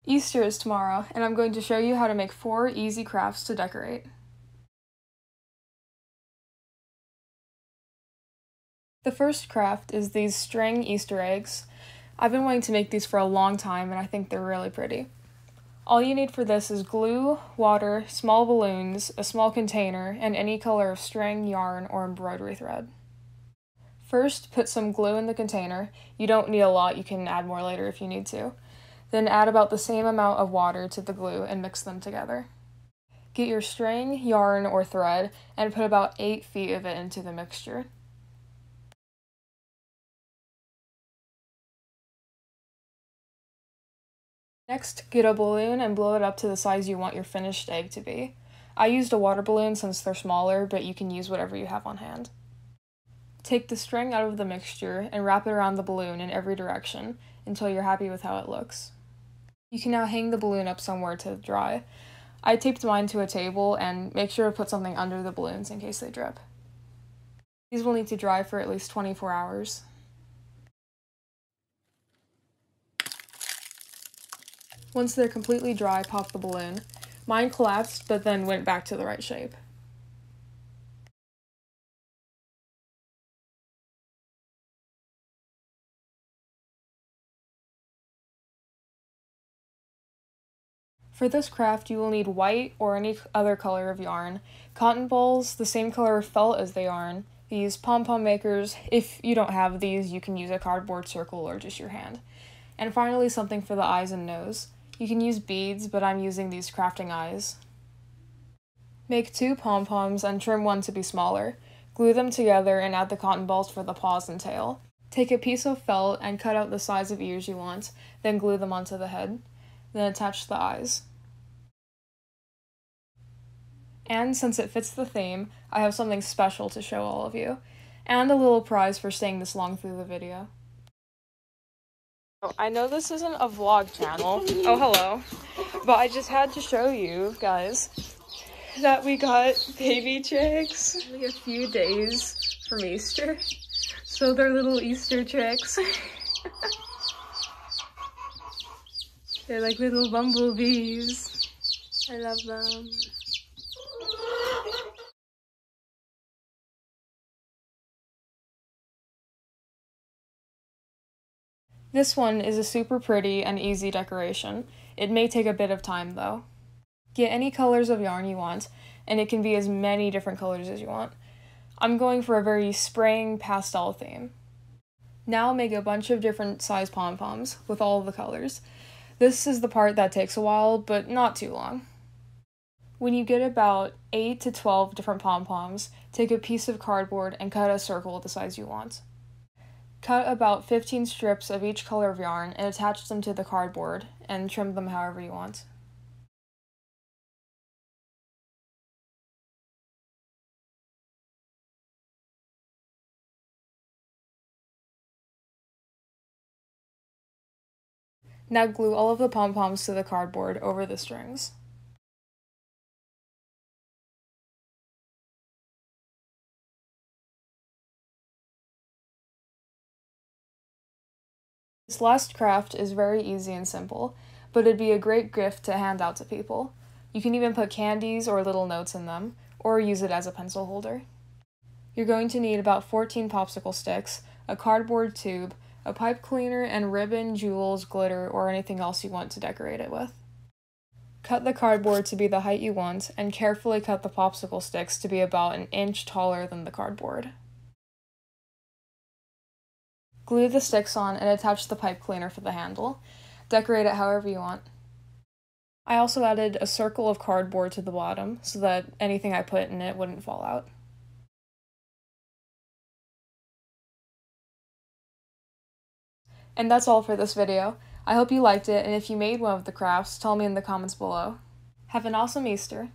Easter is tomorrow, and I'm going to show you how to make 4 easy crafts to decorate. The first craft is these string Easter eggs. I've been wanting to make these for a long time, and I think they're really pretty. All you need for this is glue, water, small balloons, a small container, and any color of string, yarn, or embroidery thread. First, put some glue in the container. You don't need a lot, you can add more later if you need to. Then add about the same amount of water to the glue and mix them together. Get your string, yarn, or thread and put about 8 feet of it into the mixture. Next, get a balloon and blow it up to the size you want your finished egg to be. I used a water balloon since they're smaller, but you can use whatever you have on hand. Take the string out of the mixture and wrap it around the balloon in every direction until you're happy with how it looks. You can now hang the balloon up somewhere to dry. I taped mine to a table and make sure to put something under the balloons in case they drip. These will need to dry for at least 24 hours. Once they're completely dry, pop the balloon. Mine collapsed, but then went back to the right shape. For this craft, you will need white or any other color of yarn, cotton balls, the same color of felt as the yarn, these pom-pom makers. If you don't have these, you can use a cardboard circle or just your hand. And finally, something for the eyes and nose. You can use beads, but I'm using these crafting eyes. Make 2 pom-poms and trim one to be smaller. Glue them together and add the cotton balls for the paws and tail. Take a piece of felt and cut out the size of ears you want, then glue them onto the head. Then attach the eyes. And since it fits the theme, I have something special to show all of you, and a little prize for staying this long through the video. I know this isn't a vlog channel, oh hello, but I just had to show you guys that we got baby chicks only a few days from Easter, so they're little Easter chicks. They're like little bumblebees. I love them. This one is a super pretty and easy decoration. It may take a bit of time though. Get any colors of yarn you want, and it can be as many different colors as you want. I'm going for a very spring pastel theme. Now make a bunch of different size pom-poms with all of the colors. This is the part that takes a while, but not too long. When you get about 8 to 12 different pom-poms, take a piece of cardboard and cut a circle the size you want. Cut about 15 strips of each color of yarn and attach them to the cardboard, and trim them however you want. Now glue all of the pom-poms to the cardboard over the strings. This last craft is very easy and simple, but it'd be a great gift to hand out to people. You can even put candies or little notes in them, or use it as a pencil holder. You're going to need about 14 popsicle sticks, a cardboard tube, a pipe cleaner, and ribbon, jewels, glitter, or anything else you want to decorate it with. Cut the cardboard to be the height you want, and carefully cut the popsicle sticks to be about an inch taller than the cardboard. Glue the sticks on and attach the pipe cleaner for the handle. Decorate it however you want. I also added a circle of cardboard to the bottom so that anything I put in it wouldn't fall out. And that's all for this video. I hope you liked it, and if you made one of the crafts, tell me in the comments below. Have an awesome Easter!